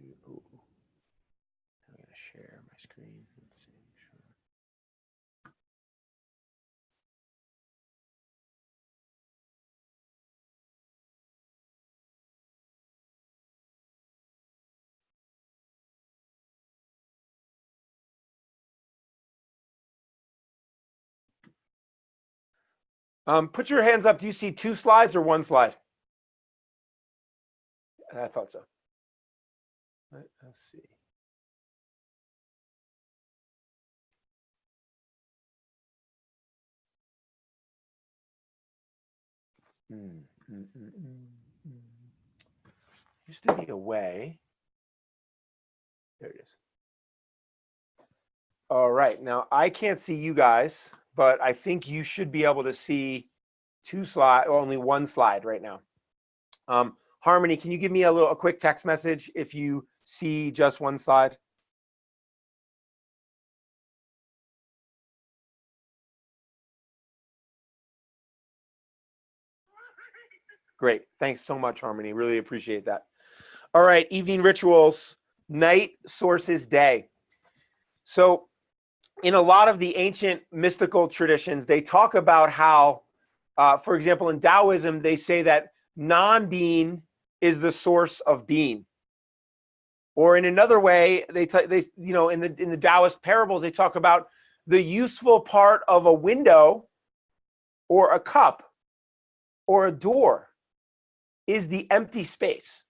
Ooh. I'm going to share my screen. Let's see. Put your hands up. Do you see 2 slides or 1 slide? I thought so. Let's see. Used to be a way. There it is. All right. Now, I can't see you guys, but I think you should be able to see 2 slides, only 1 slide right now. Harmony, can you give me a quick text message if you see just 1 slide? Great. Thanks so much, Harmony. Really appreciate that. All right. Evening rituals, night, sources, day. So in a lot of the ancient mystical traditions, they talk about how, for example, in Taoism, they say that non-being is the source of being. Or in another way, in the Taoist parables, they talk about the useful part of a window or a cup or a door is the empty space.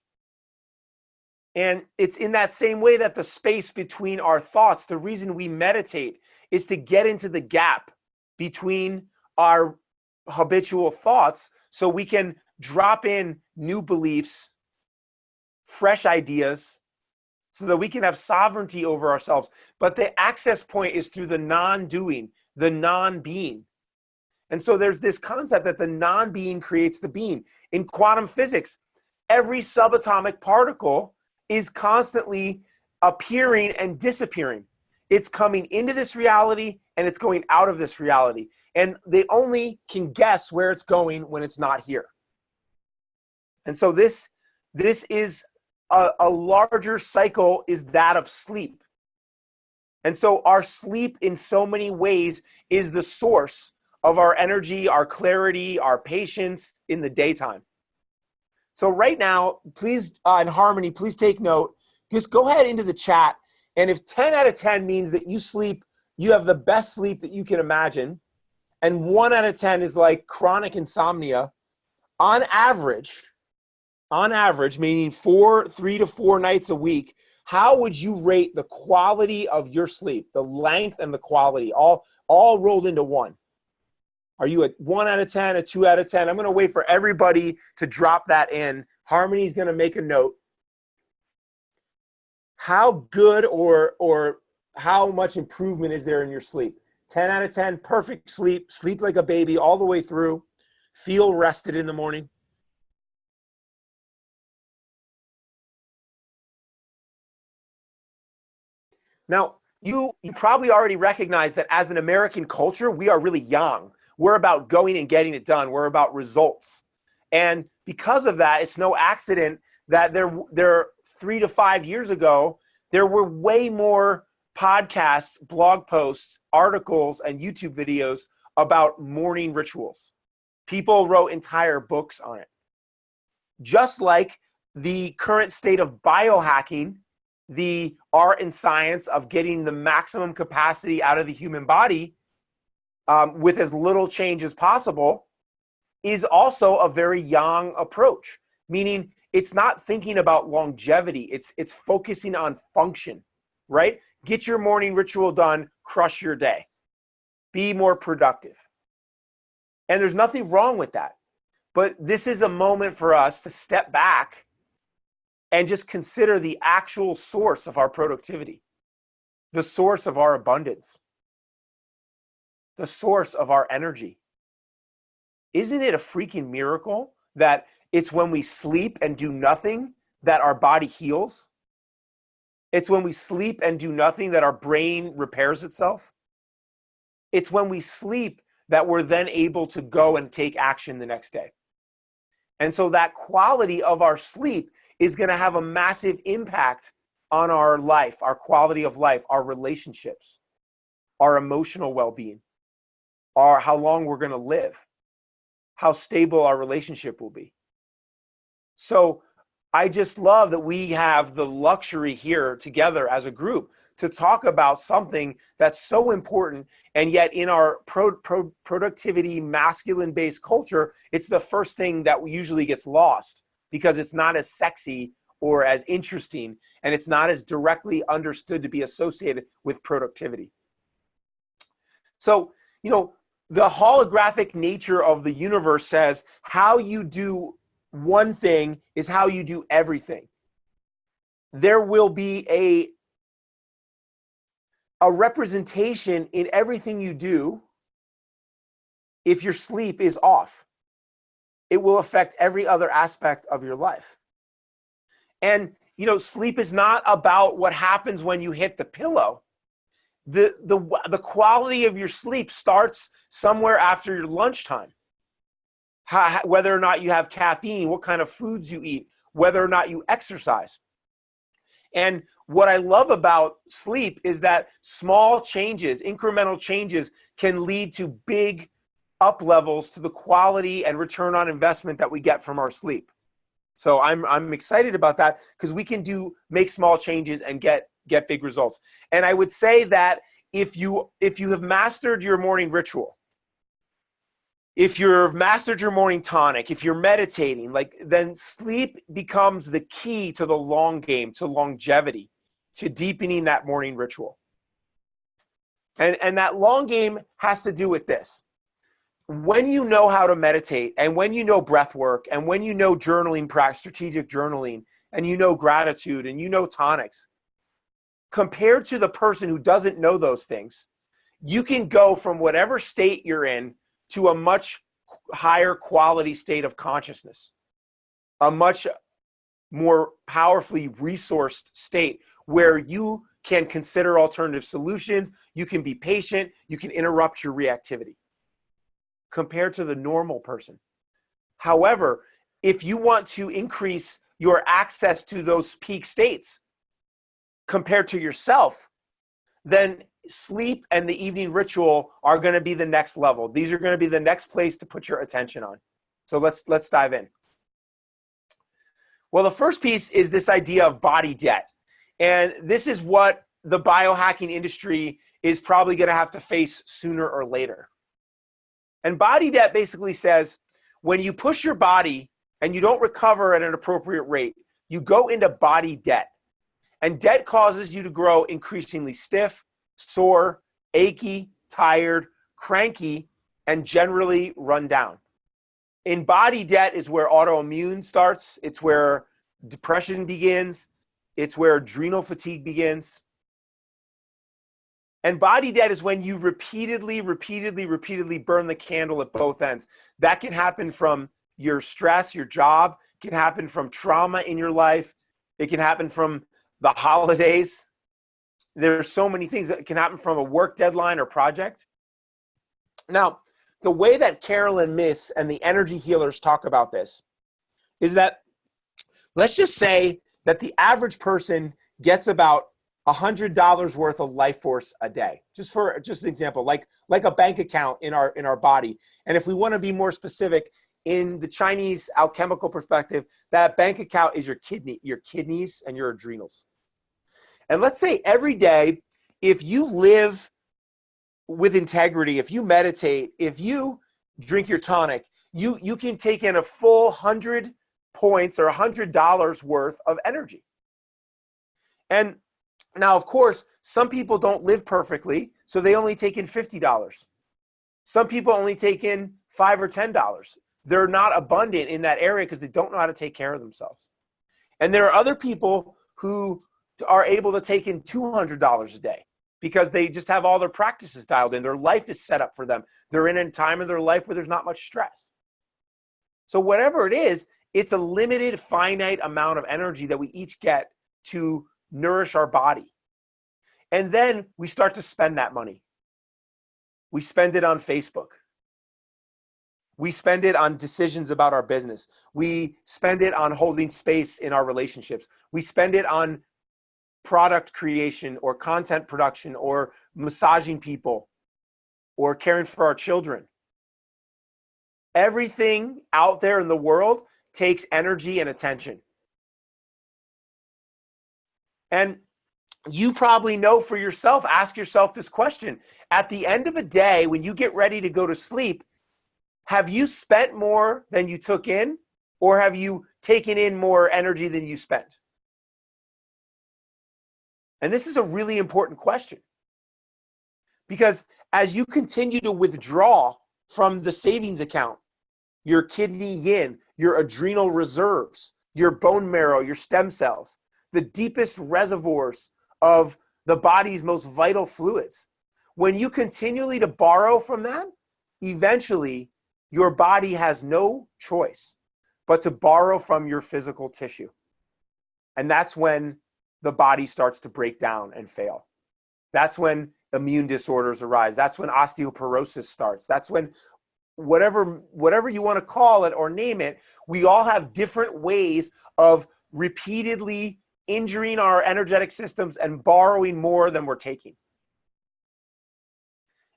And it's in that same way that the space between our thoughts, the reason we meditate is to get into the gap between our habitual thoughts so we can drop in new beliefs, fresh ideas, so that we can have sovereignty over ourselves. But the access point is through the non-doing, the non-being. And so there's this concept that the non-being creates the being. In quantum physics, every subatomic particle is constantly appearing and disappearing. It's coming into this reality and it's going out of this reality. And they only can guess where it's going when it's not here. And so this is a larger cycle, is that of sleep. And so our sleep in so many ways is the source of our energy, our clarity, our patience in the daytime. So right now, please, in Harmony, please take note. Just go ahead into the chat. And if 10 out of 10 means that you have the best sleep that you can imagine, and 1 out of 10 is like chronic insomnia, on average, meaning 3 to 4 nights a week, how would you rate the quality of your sleep, the length and the quality, all rolled into one? Are you at 1 out of 10, a 2 out of 10? I'm going to wait for everybody to drop that in. Harmony's going to make a note. How good or how much improvement is there in your sleep? 10 out of 10, perfect sleep, sleep like a baby all the way through, feel rested in the morning. Now, you probably already recognize that as an American culture, we are really young. We're about going and getting it done. We're about results. And because of that, it's no accident that there 3 to 5 years ago, there were way more podcasts, blog posts, articles, and YouTube videos about morning rituals. People wrote entire books on it. Just like the current state of biohacking, the art and science of getting the maximum capacity out of the human body with as little change as possible, is also a very yang approach, meaning it's not thinking about longevity. It's focusing on function, right? Get your morning ritual done, crush your day, be more productive. And there's nothing wrong with that. But this is a moment for us to step back and just consider the actual source of our productivity, the source of our abundance, the source of our energy. Isn't it a freaking miracle that it's when we sleep and do nothing that our body heals? It's when we sleep and do nothing that our brain repairs itself. It's when we sleep that we're then able to go and take action the next day. And so that quality of our sleep is going to have a massive impact on our life, our quality of life, our relationships, our emotional well-being, our how long we're going to live, how stable our relationship will be. So I just love that we have the luxury here together as a group to talk about something that's so important. And yet in our productivity, masculine-based culture, it's the first thing that usually gets lost because it's not as sexy or as interesting, and it's not as directly understood to be associated with productivity. So, the holographic nature of the universe says how you do one thing is how you do everything. There will be a representation in everything you do if your sleep is off. It will affect every other aspect of your life. And, sleep is not about what happens when you hit the pillow. The quality of your sleep starts somewhere after your lunchtime. Whether or not you have caffeine, what kind of foods you eat, whether or not you exercise. And what I love about sleep is that small changes, incremental changes, can lead to big up levels to the quality and return on investment that we get from our sleep. So I'm excited about that because we can make small changes and get big results. And I would say that if you have mastered your morning ritual, if you've mastered your morning tonic, if you're meditating, then sleep becomes the key to the long game, to longevity, to deepening that morning ritual. And that long game has to do with this. When you know how to meditate, and when you know breath work, and when you know journaling, strategic journaling, and you know gratitude, and you know tonics, compared to the person who doesn't know those things, you can go from whatever state you're in to a much higher quality state of consciousness, a much more powerfully resourced state where you can consider alternative solutions, you can be patient, you can interrupt your reactivity compared to the normal person. However, if you want to increase your access to those peak states compared to yourself, then sleep and the evening ritual are going to be the next level. These are going to be the next place to put your attention on. So let's dive in. Well, the first piece is this idea of body debt. And this is what the biohacking industry is probably going to have to face sooner or later. And body debt basically says when you push your body and you don't recover at an appropriate rate, you go into body debt. And debt causes you to grow increasingly stiff, sore, achy, tired, cranky, and generally run down. In body debt is where autoimmune starts. It's where depression begins. It's where adrenal fatigue begins. And body debt is when you repeatedly burn the candle at both ends. That can happen from your stress, your job. It can happen from trauma in your life. It can happen from the holidays. There's so many things that can happen from a work deadline or project. Now, the way that Carolyn Myss and the energy healers talk about this is that let's just say that the average person gets about $100 worth of life force a day. Just an example, like a bank account in our body. And if we want to be more specific, in the Chinese alchemical perspective, that bank account is your kidneys and your adrenals. And let's say every day, if you live with integrity, if you meditate, if you drink your tonic, you can take in a full 100 points or $100 worth of energy. And now, of course, some people don't live perfectly, so they only take in $50. Some people only take in $5 or $10. They're not abundant in that area because they don't know how to take care of themselves. And there are other people who are able to take in $200 a day because they just have all their practices dialed in. Their life is set up for them. They're in a time in their life where there's not much stress. So whatever it is, it's a limited, finite amount of energy that we each get to nourish our body. And then we start to spend that money. We spend it on Facebook. We spend it on decisions about our business. We spend it on holding space in our relationships. We spend it on product creation or content production or massaging people or caring for our children. Everything out there in the world takes energy and attention. And you probably know for yourself, ask yourself this question. At the end of a day, when you get ready to go to sleep, have you spent more than you took in, or have you taken in more energy than you spent? And this is a really important question, because as you continue to withdraw from the savings account, your kidney yin, your adrenal reserves, your bone marrow, your stem cells, the deepest reservoirs of the body's most vital fluids. When you continually to borrow from that, eventually your body has no choice but to borrow from your physical tissue. And that's when the body starts to break down and fail. That's when immune disorders arise. That's when osteoporosis starts. That's when whatever you want to call it or name it, we all have different ways of repeatedly injuring our energetic systems and borrowing more than we're taking.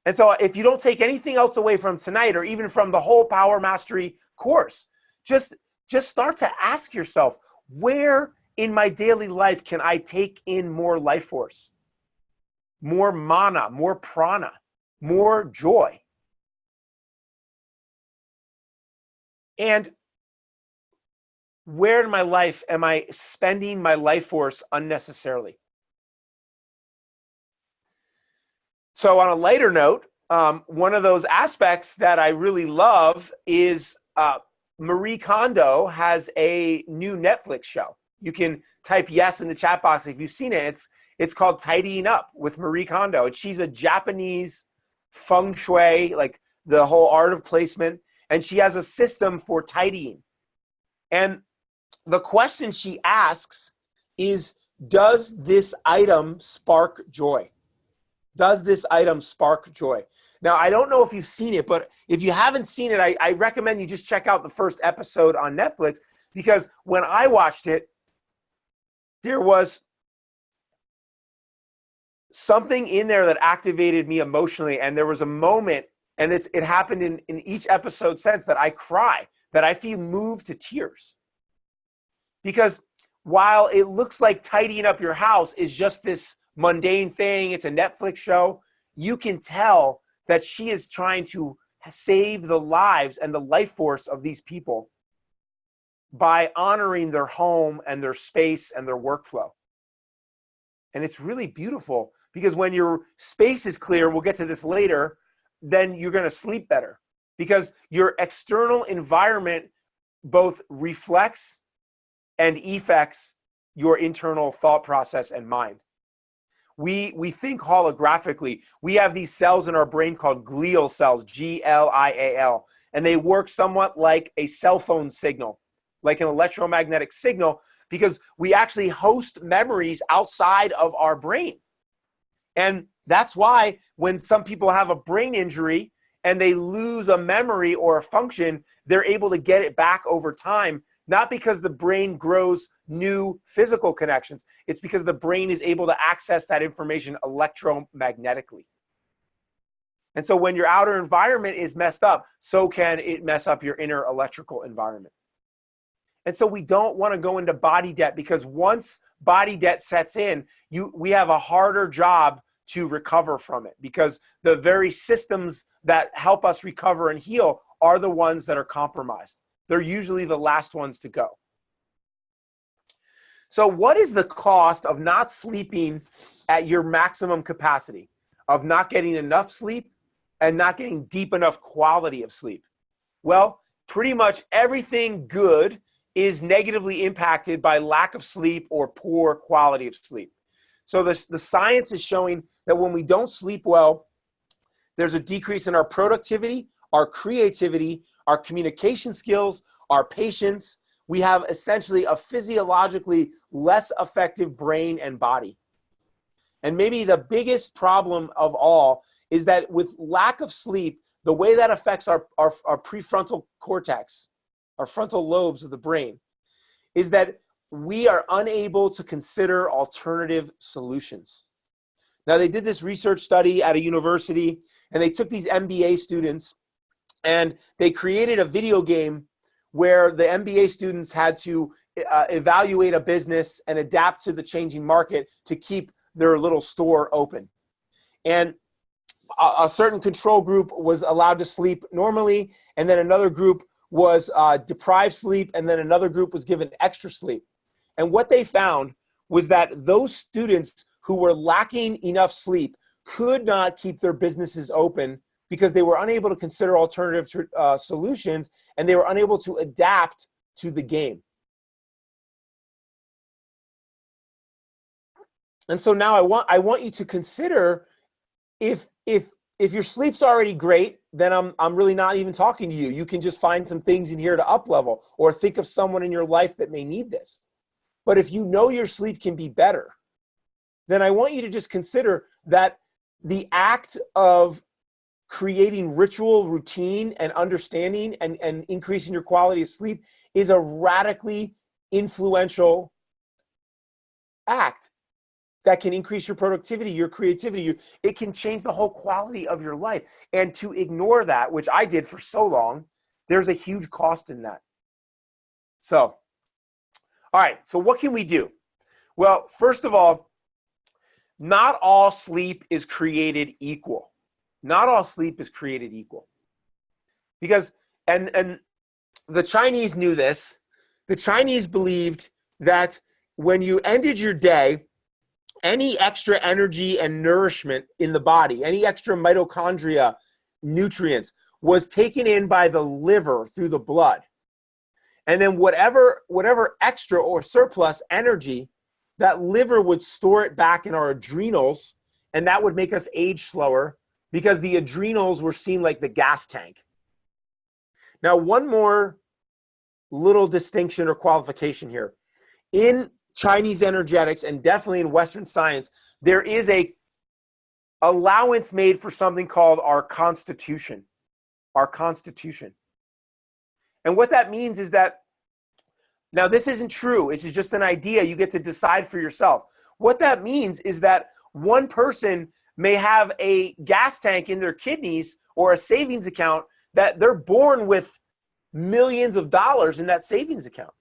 And so if you don't take anything else away from tonight, or even from the whole Power Mastery course, just start to ask yourself, where in my daily life can I take in more life force, more mana, more prana, more joy? And where in my life am I spending my life force unnecessarily? So on a lighter note, one of those aspects that I really love is Marie Kondo has a new Netflix show. You can type yes in the chat box if you've seen it. It's called Tidying Up with Marie Kondo. And she's a Japanese feng shui, like the whole art of placement. And she has a system for tidying. And the question she asks is, does this item spark joy? Does this item spark joy? Now, I don't know if you've seen it, but if you haven't seen it, I recommend you just check out the first episode on Netflix, because when I watched it, there was something in there that activated me emotionally. And there was a moment, and it happened in each episode since, that I cry, that I feel moved to tears. Because while it looks like tidying up your house is just this mundane thing, it's a Netflix show, you can tell that she is trying to save the lives and the life force of these people by honoring their home and their space and their workflow. And it's really beautiful, because when your space is clear, we'll get to this later, then you're going to sleep better, because your external environment both reflects and effects your internal thought process and mind. We think holographically. We have these cells in our brain called glial cells, G-L-I-A-L, and they work somewhat like a cell phone signal, like an electromagnetic signal, because we actually host memories outside of our brain. And that's why when some people have a brain injury and they lose a memory or a function, they're able to get it back over time. Not because the brain grows new physical connections. It's because the brain is able to access that information electromagnetically. And so when your outer environment is messed up, so can it mess up your inner electrical environment. And so we don't want to go into body debt, because once body debt sets in, we have a harder job to recover from it, because the very systems that help us recover and heal are the ones that are compromised. They're usually the last ones to go. So what is the cost of not sleeping at your maximum capacity, of not getting enough sleep and not getting deep enough quality of sleep? Well, pretty much everything good is negatively impacted by lack of sleep or poor quality of sleep. So the science is showing that when we don't sleep well, there's a decrease in our productivity, our creativity, our communication skills, our patience. We have essentially a physiologically less effective brain and body. And maybe the biggest problem of all is that with lack of sleep, the way that affects our prefrontal cortex, our frontal lobes of the brain, is that we are unable to consider alternative solutions. Now, they did this research study at a university, and they took these MBA students, and they created a video game where the MBA students had to evaluate a business and adapt to the changing market to keep their little store open. And a certain control group was allowed to sleep normally, and then another group was deprived sleep, and then another group was given extra sleep. And what they found was that those students who were lacking enough sleep could not keep their businesses open because they were unable to consider alternative solutions, and they were unable to adapt to the game. And so now I want you to consider, if your sleep's already great, then I'm really not even talking to you. You can just find some things in here to up level, or think of someone in your life that may need this. But if you know your sleep can be better, then I want you to just consider that the act of creating ritual, routine, and understanding and increasing your quality of sleep is a radically influential act that can increase your productivity, your creativity. It can change the whole quality of your life. And to ignore that, which I did for so long, there's a huge cost in that. So, all right, so what can we do? Well, first of all, not all sleep is created equal. Not all sleep is created equal. Because, and the Chinese knew this. The Chinese believed that when you ended your day, any extra energy and nourishment in the body, any extra mitochondria nutrients was taken in by the liver through the blood. And then whatever extra or surplus energy, that liver would store it back in our adrenals, and that would make us age slower because the adrenals were seen like the gas tank. Now, one more little distinction or qualification here. In Chinese energetics, and definitely in Western science, there is a allowance made for something called our constitution. Our constitution. And what that means is that, now this isn't true, this is just an idea, you get to decide for yourself. What that means is that one person may have a gas tank in their kidneys or a savings account that they're born with millions of dollars in that savings account.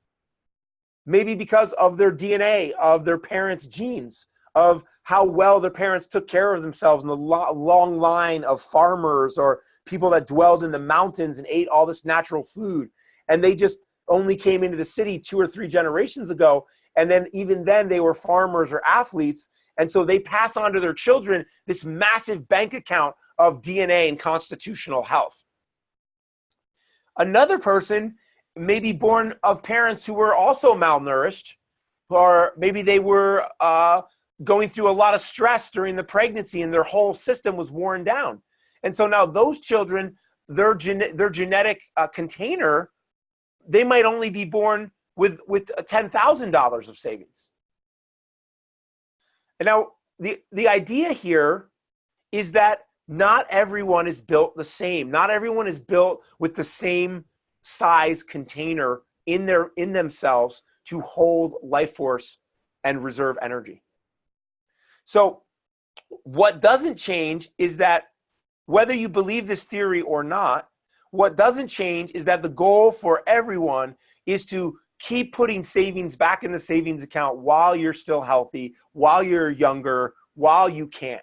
Maybe because of their DNA, of their parents' genes, of how well their parents took care of themselves in the long line of farmers or people that dwelled in the mountains and ate all this natural food. And they just only came into the city 2 or 3 generations ago. And then even then they were farmers or athletes. And so they pass on to their children this massive bank account of DNA and constitutional health. Another person may be born of parents who were also malnourished, or maybe they were going through a lot of stress during the pregnancy and their whole system was worn down. And so now those children, their genetic container, they might only be born with $10,000 of savings. And now the idea here is that not everyone is built the same. Not everyone is built with the same size container in themselves to hold life force and reserve energy. So what doesn't change is that whether you believe this theory or not, what doesn't change is that the goal for everyone is to keep putting savings back in the savings account while you're still healthy, while you're younger, while you can.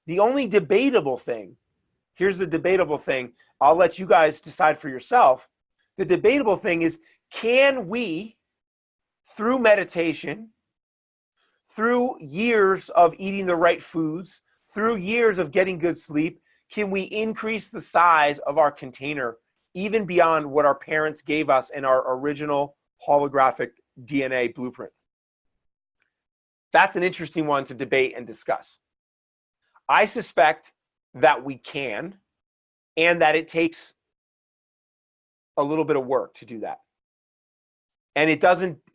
The only debatable thing, here's the debatable thing, I'll let you guys decide for yourself. The debatable thing is, can we, through meditation, through years of eating the right foods, through years of getting good sleep, can we increase the size of our container even beyond what our parents gave us in our original holographic DNA blueprint? That's an interesting one to debate and discuss. I suspect that we can, and that it takes a little bit of work to do that. And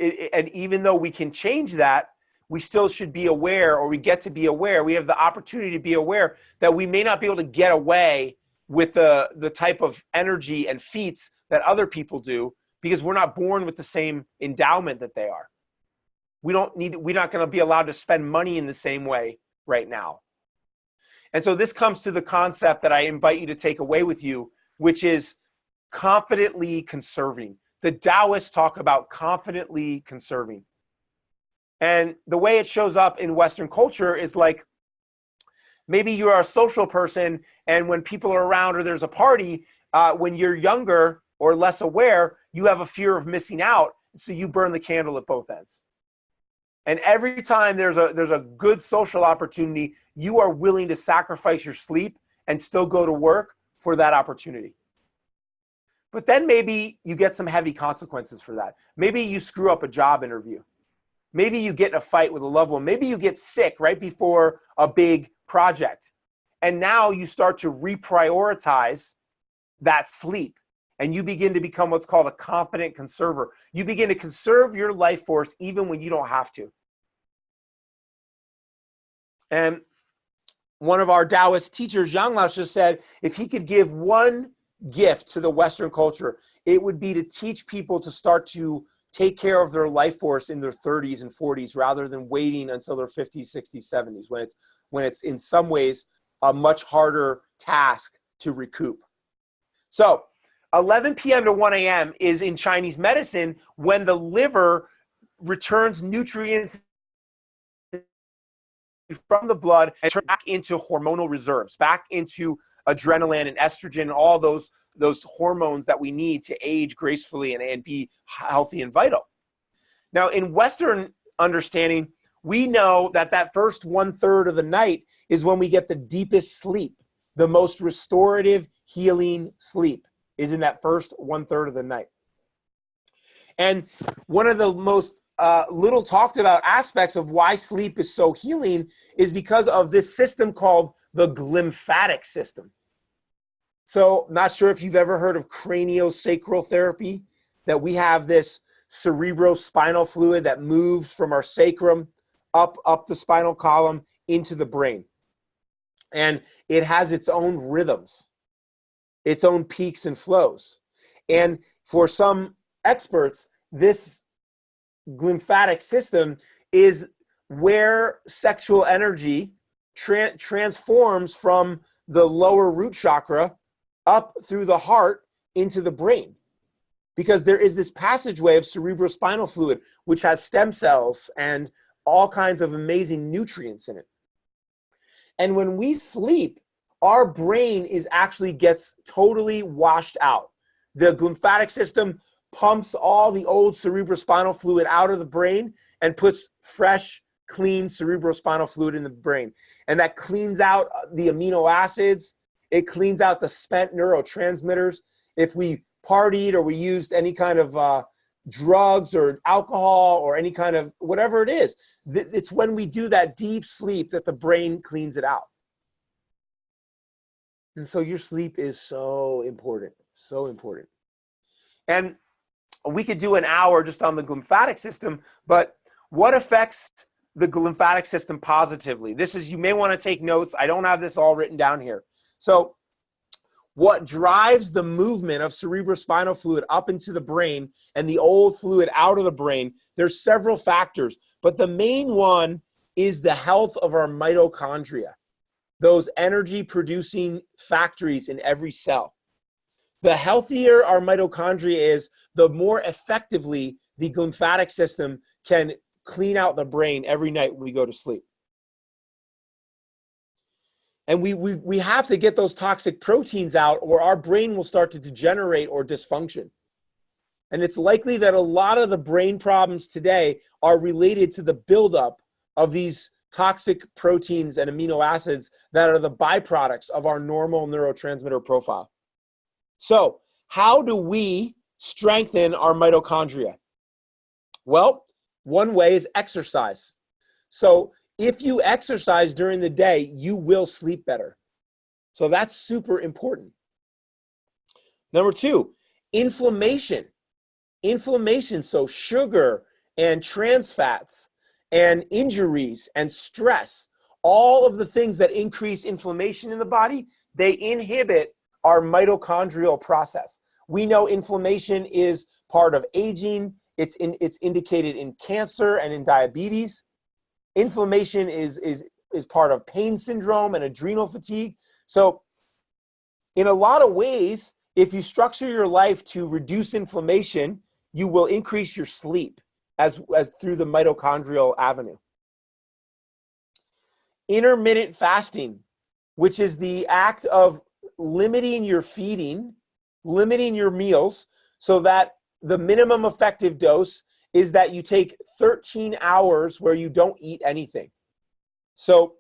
and even though we can change that, we still should be aware, or we get to be aware, we have the opportunity to be aware that we may not be able to get away with the type of energy and feats that other people do, because we're not born with the same endowment that they are. We're not going to be allowed to spend money in the same way right now. And so this comes to the concept that I invite you to take away with you, which is confidently conserving. The Taoists talk about confidently conserving. And the way it shows up in Western culture is like, maybe you're a social person, and when people are around or there's a party, when you're younger or less aware, you have a fear of missing out, so you burn the candle at both ends. And every time there's a good social opportunity, you are willing to sacrifice your sleep and still go to work for that opportunity. But then maybe you get some heavy consequences for that. Maybe you screw up a job interview. Maybe you get in a fight with a loved one. Maybe you get sick right before a big project. And now you start to reprioritize that sleep. And you begin to become what's called a confident conserver. You begin to conserve your life force even when you don't have to. And one of our Taoist teachers, Yang Lao, just said, if he could give one gift to the Western culture, it would be to teach people to start to take care of their life force in their 30s and 40s rather than waiting until their 50s, 60s, 70s, when it's in some ways a much harder task to recoup. So 11 p.m. to 1 a.m. is in Chinese medicine when the liver returns nutrients from the blood and turn back into hormonal reserves, back into adrenaline and estrogen and all those hormones that we need to age gracefully and be healthy and vital. Now, in Western understanding, we know that first 1/3 of the night is when we get the deepest sleep. The most restorative, healing sleep is in that first 1/3 of the night. And one of the most little talked about aspects of why sleep is so healing is because of this system called the glymphatic system. So, not sure if you've ever heard of craniosacral therapy, that we have this cerebrospinal fluid that moves from our sacrum up the spinal column into the brain. And it has its own rhythms, its own peaks and flows. And for some experts, this glymphatic system is where sexual energy transforms from the lower root chakra up through the heart into the brain. Because there is this passageway of cerebrospinal fluid, which has stem cells and all kinds of amazing nutrients in it. And when we sleep, our brain actually gets totally washed out. The glymphatic system pumps all the old cerebrospinal fluid out of the brain and puts fresh, clean cerebrospinal fluid in the brain. And that cleans out the amino acids. It cleans out the spent neurotransmitters. If we partied or we used any kind of drugs or alcohol or any kind of whatever it is, it's when we do that deep sleep that the brain cleans it out. And so your sleep is so important, so important. And we could do an hour just on the glymphatic system, but what affects the glymphatic system positively? You may want to take notes. I don't have this all written down here. So what drives the movement of cerebrospinal fluid up into the brain and the old fluid out of the brain, there's several factors, but the main one is the health of our mitochondria, those energy-producing factories in every cell. The healthier our mitochondria is, the more effectively the glymphatic system can clean out the brain every night when we go to sleep. And we have to get those toxic proteins out, or our brain will start to degenerate or dysfunction. And it's likely that a lot of the brain problems today are related to the buildup of these toxic proteins and amino acids that are the byproducts of our normal neurotransmitter profile. So, how do we strengthen our mitochondria? Well, one way is exercise. So, if you exercise during the day, you will sleep better. So that's super important. Number 2, inflammation. Inflammation, so sugar and trans fats and injuries and stress, all of the things that increase inflammation in the body, they inhibit our mitochondrial process. We know inflammation is part of aging. It's indicated in cancer and in diabetes. Inflammation is part of pain syndrome and adrenal fatigue. So in a lot of ways, if you structure your life to reduce inflammation, you will increase your sleep as through the mitochondrial avenue. Intermittent fasting, which is the act of limiting your feeding, limiting your meals, so that the minimum effective dose is that you take 13 hours where you don't eat anything. So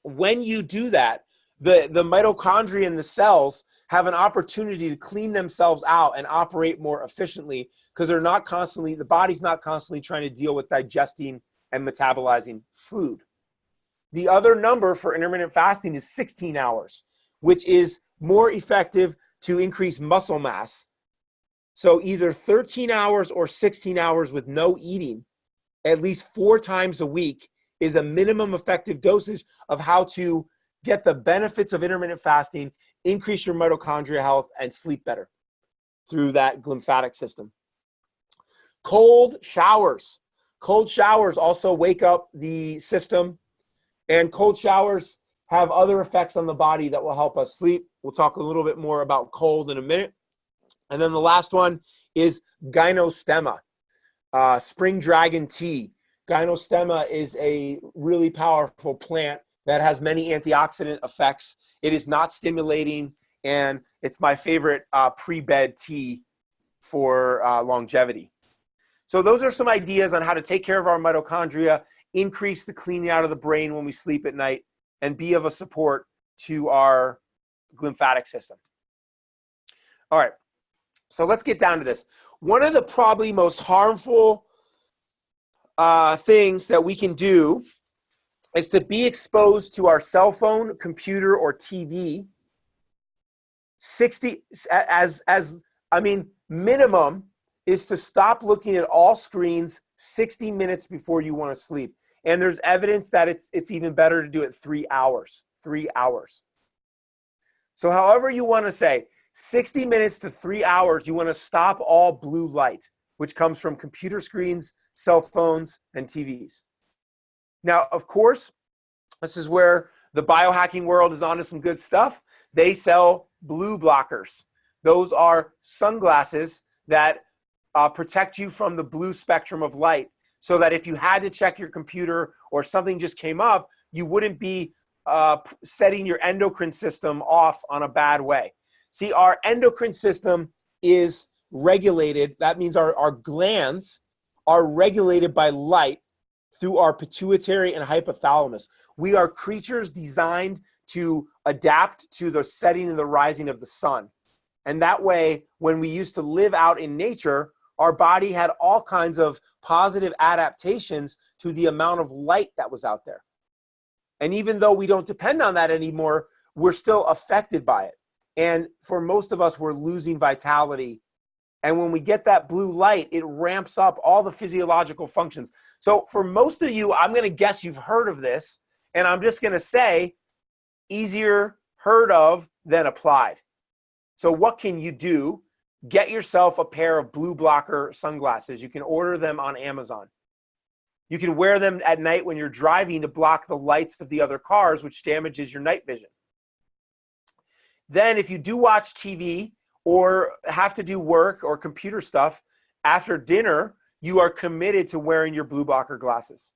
when you do that, the mitochondria in the cells have an opportunity to clean themselves out and operate more efficiently, because they're not constantly, the body's not constantly trying to deal with digesting and metabolizing food. The other number for intermittent fasting is 16 hours, which is more effective to increase muscle mass. So either 13 hours or 16 hours with no eating, at least 4 times a week, is a minimum effective dosage of how to get the benefits of intermittent fasting, increase your mitochondria health, and sleep better through that glymphatic system. Cold showers. Cold showers also wake up the system, and cold showers have other effects on the body that will help us sleep. We'll talk a little bit more about cold in a minute. And then the last one is gynostemma, spring dragon tea. Gynostemma is a really powerful plant that has many antioxidant effects. It is not stimulating, and it's my favorite pre-bed tea for longevity. So those are some ideas on how to take care of our mitochondria, increase the cleaning out of the brain when we sleep at night, and be of a support to our glymphatic system. All right, so let's get down to this. One of the probably most harmful things that we can do is to be exposed to our cell phone, computer, or TV 60 minimum is to stop looking at all screens 60 minutes before you want to sleep. And there's evidence that it's even better to do it 3 hours. 3 hours. So however you want to say, 60 minutes to 3 hours, you want to stop all blue light, which comes from computer screens, cell phones, and TVs. Now, of course, this is where the biohacking world is onto some good stuff. They sell blue blockers. Those are sunglasses that protect you from the blue spectrum of light, so that if you had to check your computer or something just came up, you wouldn't be setting your endocrine system off on a bad way. See, our endocrine system is regulated. That means our glands are regulated by light through our pituitary and hypothalamus. We are creatures designed to adapt to the setting and the rising of the sun. And that way, when we used to live out in nature, our body had all kinds of positive adaptations to the amount of light that was out there. And even though we don't depend on that anymore, we're still affected by it. And for most of us, we're losing vitality. And when we get that blue light, it ramps up all the physiological functions. So for most of you, I'm going to guess you've heard of this. And I'm just going to say, easier heard of than applied. So what can you do? Get yourself a pair of blue blocker sunglasses. You can order them on Amazon. You can wear them at night when you're driving to block the lights of the other cars, which damages your night vision. Then if you do watch TV or have to do work or computer stuff after dinner, you are committed to wearing your blue blocker glasses.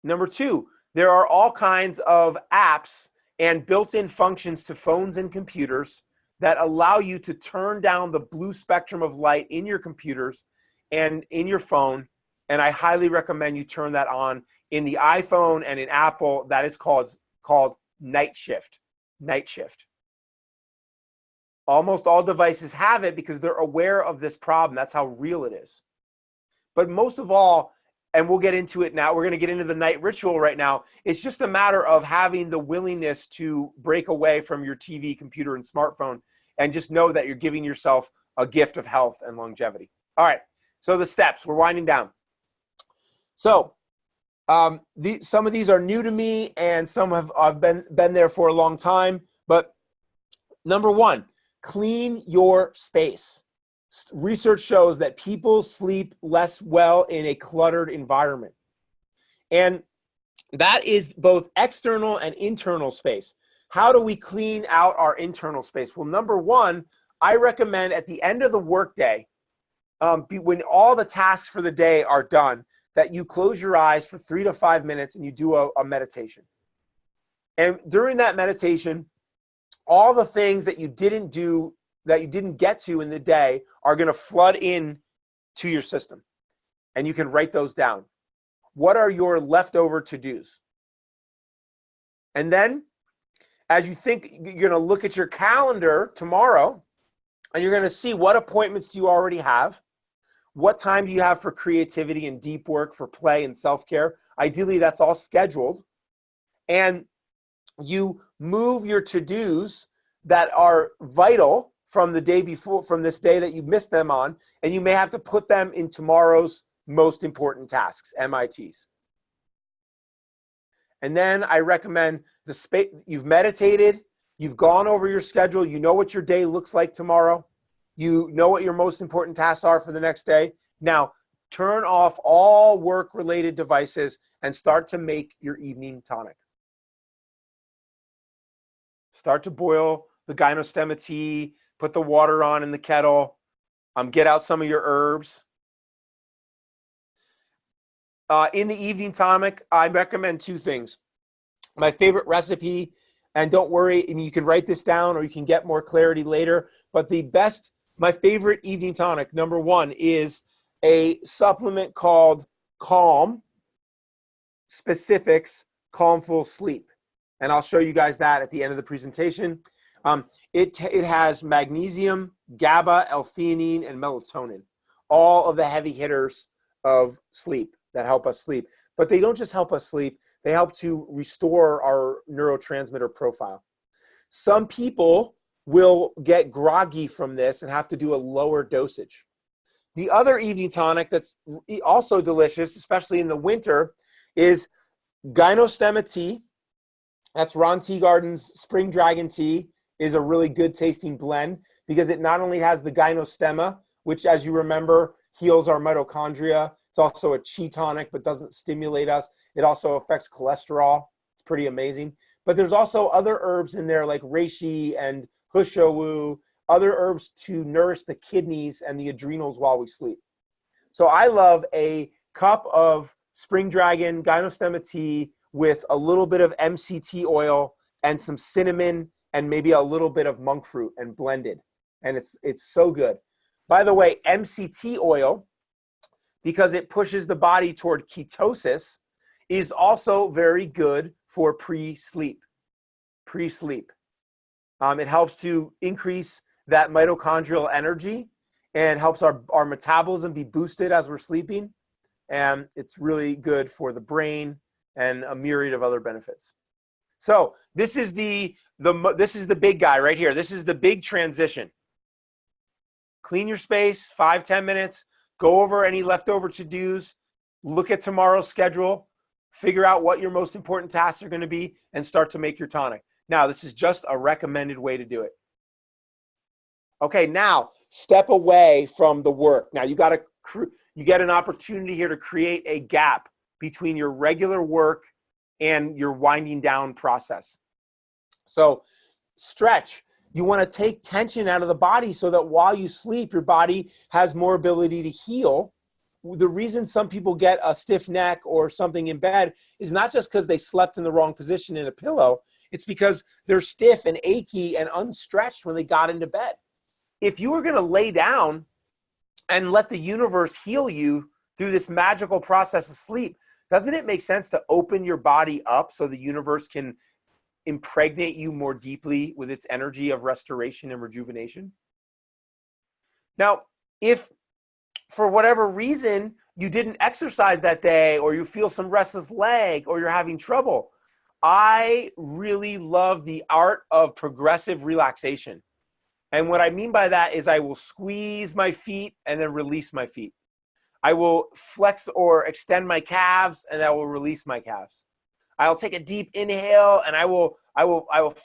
Number 2, there are all kinds of apps and built-in functions to phones and computers that allow you to turn down the blue spectrum of light in your computers and in your phone. And I highly recommend you turn that on in the iPhone and in Apple. That is called night shift. Night shift. Almost all devices have it because they're aware of this problem. That's how real it is. But most of all, and we'll get into it now, we're going to get into the night ritual right now. It's just a matter of having the willingness to break away from your TV, computer, and smartphone, and just know that you're giving yourself a gift of health and longevity. All right, so the steps, we're winding down. So some of these are new to me, and some have been there for a long time. But number 1, clean your space. Research shows that people sleep less well in a cluttered environment. And that is both external and internal space. How do we clean out our internal space? Well, number one, I recommend at the end of the workday, when all the tasks for the day are done, that you close your eyes for 3 to 5 minutes and you do a meditation. And during that meditation, all the things that you didn't do, that you didn't get to in the day, are going to flood in to your system. And you can write those down. What are your leftover to-dos? And then, as you think, you're going to look at your calendar tomorrow, and you're going to see what appointments do you already have? What time do you have for creativity and deep work, for play and self-care? Ideally, that's all scheduled. And you move your to-dos that are vital from the day before, from this day that you missed them on, and you may have to put them in tomorrow's most important tasks, MITs. And then I recommend the space. You've meditated, you've gone over your schedule, you know what your day looks like tomorrow, you know what your most important tasks are for the next day. Now, turn off all work-related devices and start to make your evening tonic. Start to boil the gynostemma tea, put the water on in the kettle, get out some of your herbs. In the evening tonic, I recommend 2 things. My favorite recipe, and don't worry, I mean, you can write this down or you can get more clarity later, but my favorite evening tonic, number 1, is a supplement called Calm, specifics, Calmful Sleep. And I'll show you guys that at the end of the presentation. It has magnesium, GABA, L-theanine, and melatonin, all of the heavy hitters of sleep that help us sleep. But they don't just help us sleep, they help to restore our neurotransmitter profile. Some people will get groggy from this and have to do a lower dosage. The other evening tonic that's also delicious, especially in the winter, is gynostemma tea. That's Ron Teagarden's Spring Dragon Tea, is a really good tasting blend because it not only has the gynostemma, which, as you remember, heals our mitochondria. It's also a chi tonic, but doesn't stimulate us. It also affects cholesterol. It's pretty amazing. But there's also other herbs in there like reishi and hushawu, other herbs to nourish the kidneys and the adrenals while we sleep. So I love a cup of Spring Dragon gynostemma tea with a little bit of MCT oil and some cinnamon and maybe a little bit of monk fruit and blended. And it's so good. By the way, MCT oil, because it pushes the body toward ketosis, is also very good for pre-sleep. It helps to increase that mitochondrial energy and helps our metabolism be boosted as we're sleeping. And it's really good for the brain and a myriad of other benefits. So this is the big guy right here. This is the big transition. Clean your space, 5-10 minutes. Go over any leftover to-dos. Look at tomorrow's schedule. Figure out what your most important tasks are going to be and start to make your tonic. Now, this is just a recommended way to do it. Okay, now step away from the work. Now you get an opportunity here to create a gap between your regular work and your winding down process. So stretch. You want to take tension out of the body so that while you sleep, your body has more ability to heal. The reason some people get a stiff neck or something in bed is not just because they slept in the wrong position in a pillow. It's because they're stiff and achy and unstretched when they got into bed. If you were going to lay down and let the universe heal you through this magical process of sleep, doesn't it make sense to open your body up so the universe can impregnate you more deeply with its energy of restoration and rejuvenation? Now, if for whatever reason you didn't exercise that day, or you feel some restless leg, or you're having trouble, I really love the art of progressive relaxation. And what I mean by that is I will squeeze my feet and then release my feet. I will flex or extend my calves and I will release my calves. I'll take a deep inhale and I will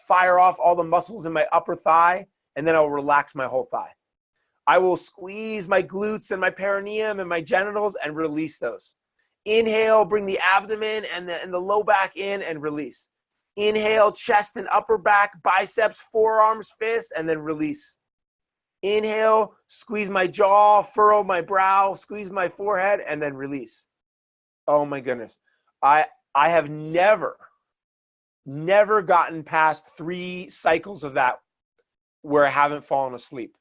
fire off all the muscles in my upper thigh and then I'll relax my whole thigh. I will squeeze my glutes and my perineum and my genitals and release those. Inhale, bring the abdomen and the low back in and release. Inhale, chest and upper back, biceps, forearms, fists, and then release. Inhale, squeeze my jaw, furrow my brow, squeeze my forehead, and then release. Oh my goodness. I have never gotten past 3 cycles of that where I haven't fallen asleep.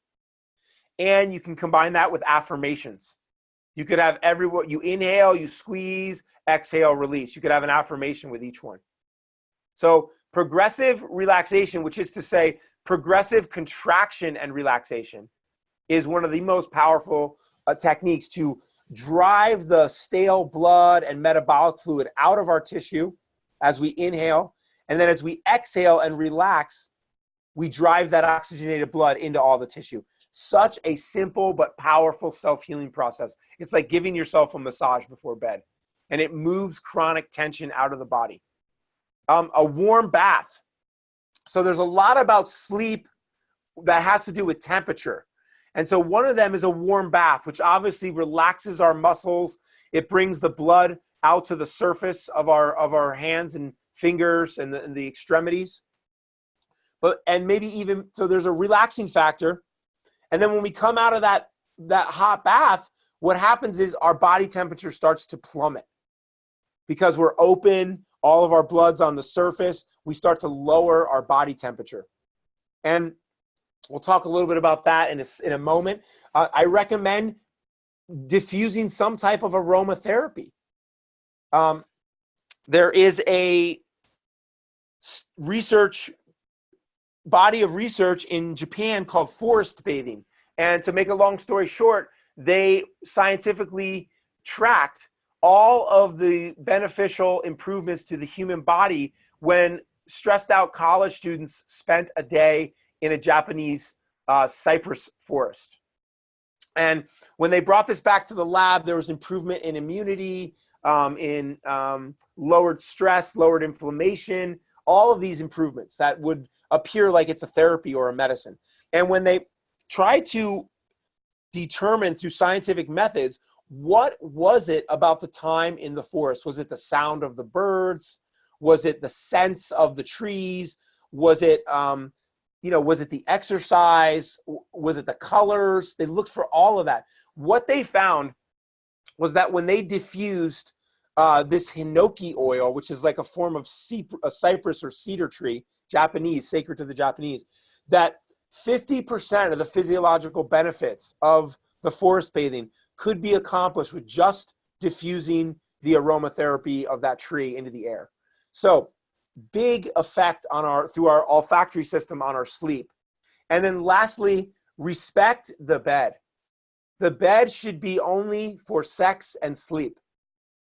And you can combine that with affirmations. You could have you inhale, you squeeze, exhale, release. You could have an affirmation with each one. So progressive relaxation, which is to say progressive contraction and relaxation, is one of the most powerful techniques to drive the stale blood and metabolic fluid out of our tissue as we inhale. And then as we exhale and relax, we drive that oxygenated blood into all the tissue. Such a simple but powerful self-healing process. It's like giving yourself a massage before bed, and it moves chronic tension out of the body. A warm bath. So there's a lot about sleep that has to do with temperature. And so one of them is a warm bath, which obviously relaxes our muscles. It brings the blood out to the surface of our hands and fingers and the extremities. And maybe even, so there's a relaxing factor. And then when we come out of that hot bath, what happens is our body temperature starts to plummet because we're open, all of our blood's on the surface. We start to lower our body temperature. And we'll talk a little bit about that in a moment. I recommend diffusing some type of aromatherapy. There is a body of research in Japan called forest bathing. And to make a long story short, they scientifically tracked all of the beneficial improvements to the human body when stressed out college students spent a day in a Japanese cypress forest. And when they brought this back to the lab, there was improvement in immunity, in lowered stress, lowered inflammation, all of these improvements that would appear like it's a therapy or a medicine. And when they try to determine through scientific methods, what was it about the time in the forest? Was it the sound of the birds? Was it the scents of the trees? Was it, was it the exercise? Was it the colors? They looked for all of that. What they found was that when they diffused this hinoki oil, which is like a form of a cypress or cedar tree, Japanese, sacred to the Japanese, that 50% of the physiological benefits of the forest bathing could be accomplished with just diffusing the aromatherapy of that tree into the air. So big effect on through our olfactory system on our sleep. And then lastly, respect the bed. The bed should be only for sex and sleep.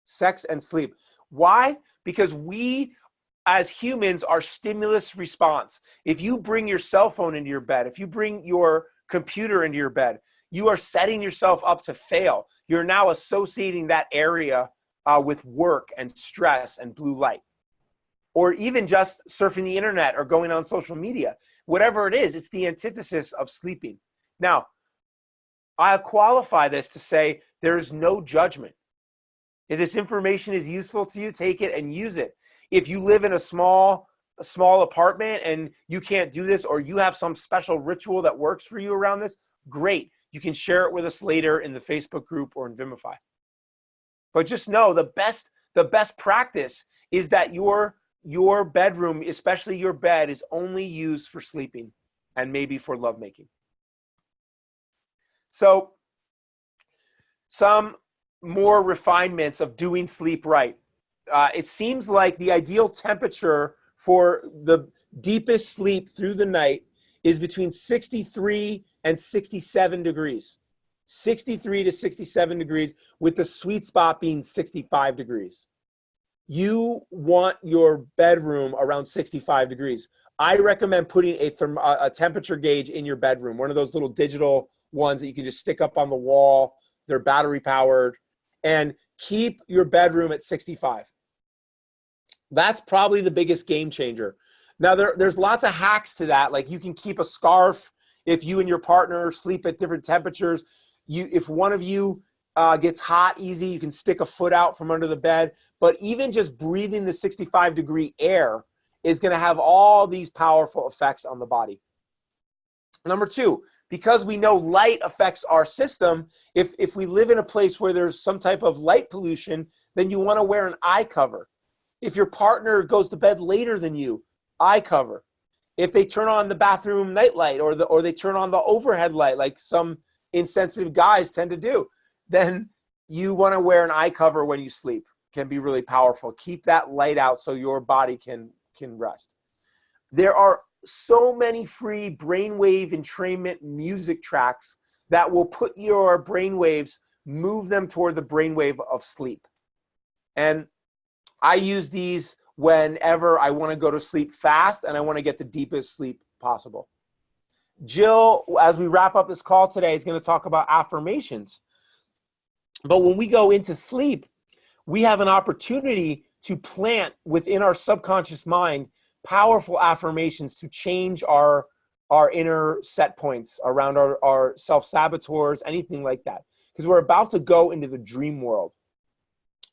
Sex and sleep. Why? Because we as humans are stimulus response. If you bring your cell phone into your bed, if you bring your computer into your bed, you are setting yourself up to fail. You're now associating that area with work and stress and blue light. Or even just surfing the internet or going on social media. Whatever it is, it's the antithesis of sleeping. Now, I'll qualify this to say there is no judgment. If this information is useful to you, take it and use it. If you live in a small apartment and you can't do this, or you have some special ritual that works for you around this, great. You can share it with us later in the Facebook group or in Vimify. But just know the best practice is that your bedroom, especially your bed, is only used for sleeping and maybe for lovemaking. So some more refinements of doing sleep right. It seems like the ideal temperature for the deepest sleep through the night is between 63 and 67 degrees. 63 to 67 degrees, with the sweet spot being 65 degrees. You want your bedroom around 65 degrees. I recommend putting a temperature gauge in your bedroom, one of those little digital ones that you can just stick up on the wall. They're battery powered, and keep your bedroom at 65. That's probably the biggest game changer. Now, there's lots of hacks to that. Like you can keep a scarf if you and your partner sleep at different temperatures, if one of you gets hot easy, you can stick a foot out from under the bed. But even just breathing the 65-degree air is going to have all these powerful effects on the body. Number two, because we know light affects our system, if we live in a place where there's some type of light pollution, then you want to wear an eye cover. If your partner goes to bed later than you, eye cover. If they turn on the bathroom nightlight or they turn on the overhead light like some insensitive guys tend to do, then you want to wear an eye cover when you sleep. Can be really powerful. Keep that light out so your body can rest. There are so many free brainwave entrainment music tracks that will put your brainwaves, move them toward the brainwave of sleep. And I use these whenever I want to go to sleep fast and I want to get the deepest sleep possible. Jill, as we wrap up this call today, is going to talk about affirmations. But when we go into sleep, we have an opportunity to plant within our subconscious mind powerful affirmations to change our inner set points around our self-saboteurs, anything like that. Because we're about to go into the dream world.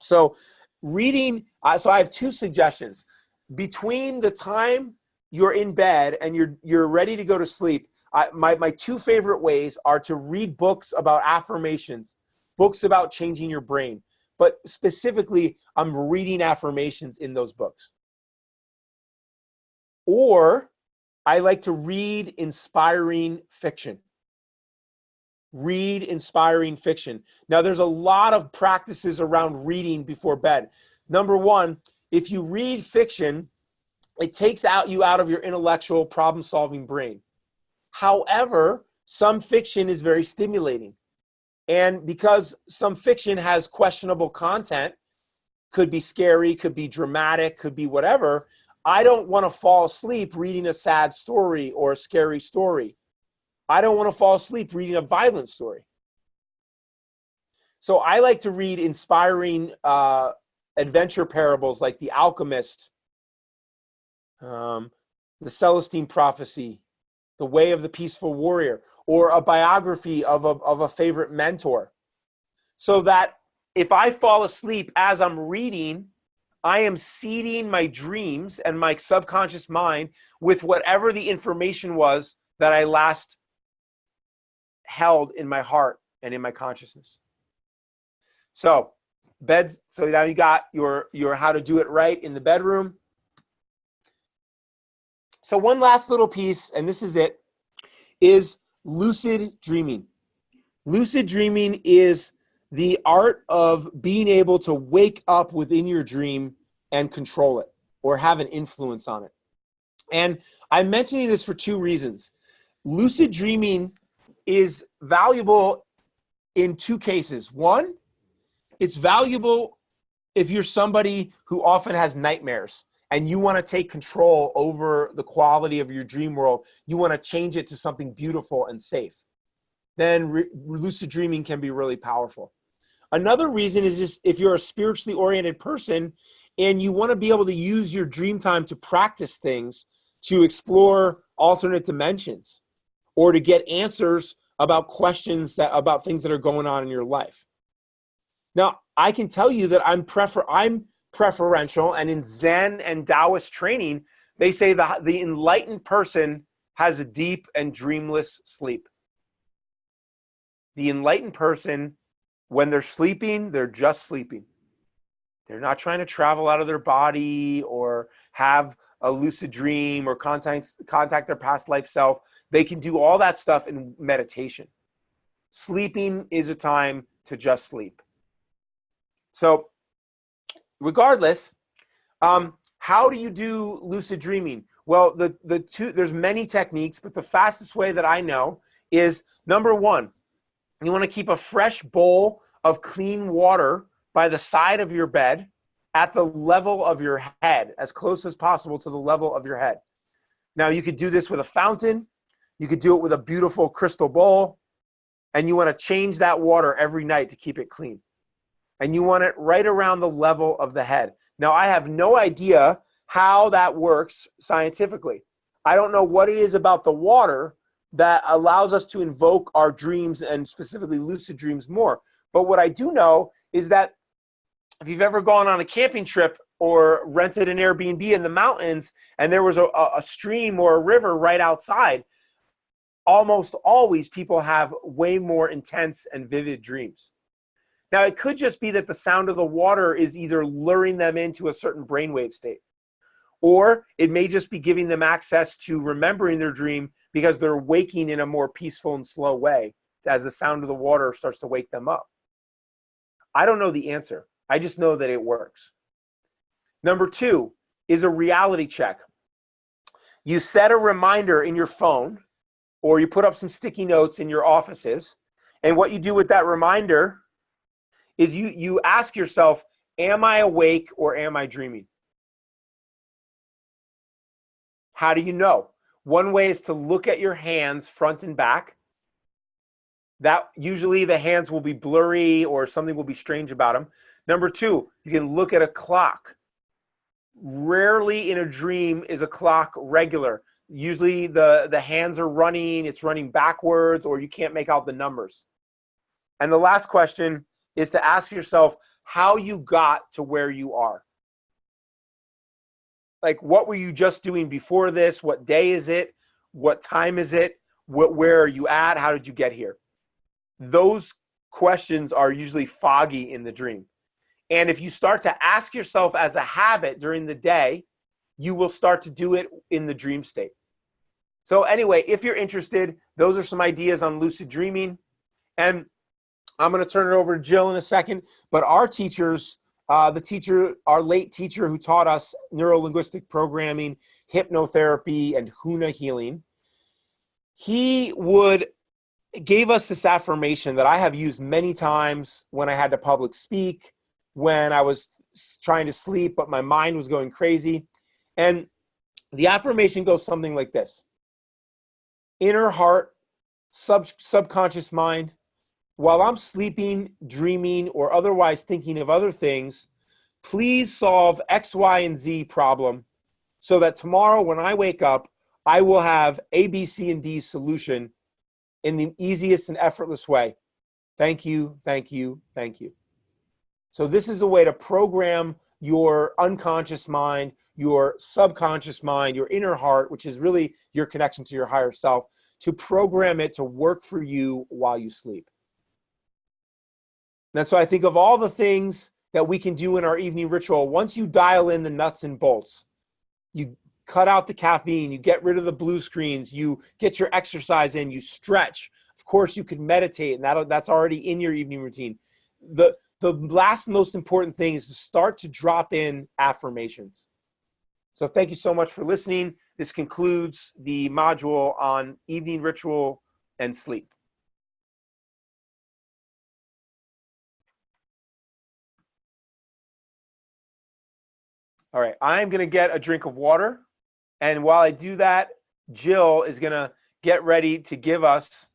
So so I have two suggestions. Between the time you're in bed and you're ready to go to sleep, my two favorite ways are to read books about affirmations, books about changing your brain. But specifically, I'm reading affirmations in those books. Or I like to read inspiring fiction. Read inspiring fiction. Now, there's a lot of practices around reading before bed. Number one, if you read fiction, it takes you out of your intellectual problem-solving brain. However, some fiction is very stimulating. And because some fiction has questionable content, could be scary, could be dramatic, could be whatever, I don't want to fall asleep reading a sad story or a scary story. I don't want to fall asleep reading a violent story. So I like to read inspiring adventure parables like The Alchemist, The Celestine Prophecy, The Way of the Peaceful Warrior, or a biography of a favorite mentor. So that if I fall asleep as I'm reading, I am seeding my dreams and my subconscious mind with whatever the information was that I last held in my heart and in my consciousness. So now you got your how to do it right in the bedroom. So one last little piece, and this is it, is lucid dreaming. Lucid dreaming is the art of being able to wake up within your dream and control it or have an influence on it. And I'm mentioning this for two reasons. Lucid dreaming is valuable in two cases. One, it's valuable if you're somebody who often has nightmares and you want to take control over the quality of your dream world. You want to change it to something beautiful and safe. Then lucid dreaming can be really powerful. Another reason is just if you're a spiritually oriented person and you want to be able to use your dream time to practice things, to explore alternate dimensions, or to get answers about questions about things that are going on in your life. Now, I can tell you that I'm preferential, and in Zen and Taoist training, they say that the enlightened person has a deep and dreamless sleep. The enlightened person, when they're sleeping, they're just sleeping. They're not trying to travel out of their body or have a lucid dream or contact their past life self. They can do all that stuff in meditation. Sleeping is a time to just sleep. So regardless, how do you do lucid dreaming? Well, there's many techniques, but the fastest way that I know is, number one, you want to keep a fresh bowl of clean water by the side of your bed at the level of your head, as close as possible to the level of your head. Now, you could do this with a fountain. You could do it with a beautiful crystal bowl. And you want to change that water every night to keep it clean. And you want it right around the level of the head. Now, I have no idea how that works scientifically. I don't know what it is about the water that allows us to invoke our dreams and specifically lucid dreams more. But what I do know is that if you've ever gone on a camping trip or rented an Airbnb in the mountains and there was a stream or a river right outside, almost always people have way more intense and vivid dreams. Now, it could just be that the sound of the water is either luring them into a certain brainwave state, or it may just be giving them access to remembering their dream because they're waking in a more peaceful and slow way as the sound of the water starts to wake them up. I don't know the answer. I just know that it works. Number 2 is a reality check. You set a reminder in your phone, or you put up some sticky notes in your offices, and what you do with that reminder is you ask yourself, am I awake or am I dreaming? How do you know? One way is to look at your hands front and back. That usually the hands will be blurry or something will be strange about them. Number 2, you can look at a clock. Rarely in a dream is a clock regular. Usually the hands are running, it's running backwards, or you can't make out the numbers. And the last question is to ask yourself how you got to where you are. Like, what were you just doing before this? What day is it? What time is it? Where are you at? How did you get here? Those questions are usually foggy in the dream. And if you start to ask yourself as a habit during the day, you will start to do it in the dream state. So anyway, if you're interested, those are some ideas on lucid dreaming. And I'm going to turn it over to Jill in a second. But our teachers, our late teacher who taught us neuro-linguistic programming, hypnotherapy, and HUNA healing, he gave us this affirmation that I have used many times when I had to public speak, when I was trying to sleep, but my mind was going crazy. And the affirmation goes something like this: inner heart, subconscious mind, while I'm sleeping, dreaming, or otherwise thinking of other things, please solve X, Y, and Z problem so that tomorrow when I wake up, I will have A, B, C, and D solution in the easiest and effortless way. Thank you, thank you, thank you. So this is a way to program your unconscious mind, your subconscious mind, your inner heart, which is really your connection to your higher self, to program it to work for you while you sleep. And so I think of all the things that we can do in our evening ritual, once you dial in the nuts and bolts, you cut out the caffeine, you get rid of the blue screens, you get your exercise in, you stretch. Of course, you can meditate, and that's already in your evening routine. The last most important thing is to start to drop in affirmations. So thank you so much for listening. This concludes the module on evening ritual and sleep. All right, I'm going to get a drink of water. And while I do that, Jill is going to get ready to give us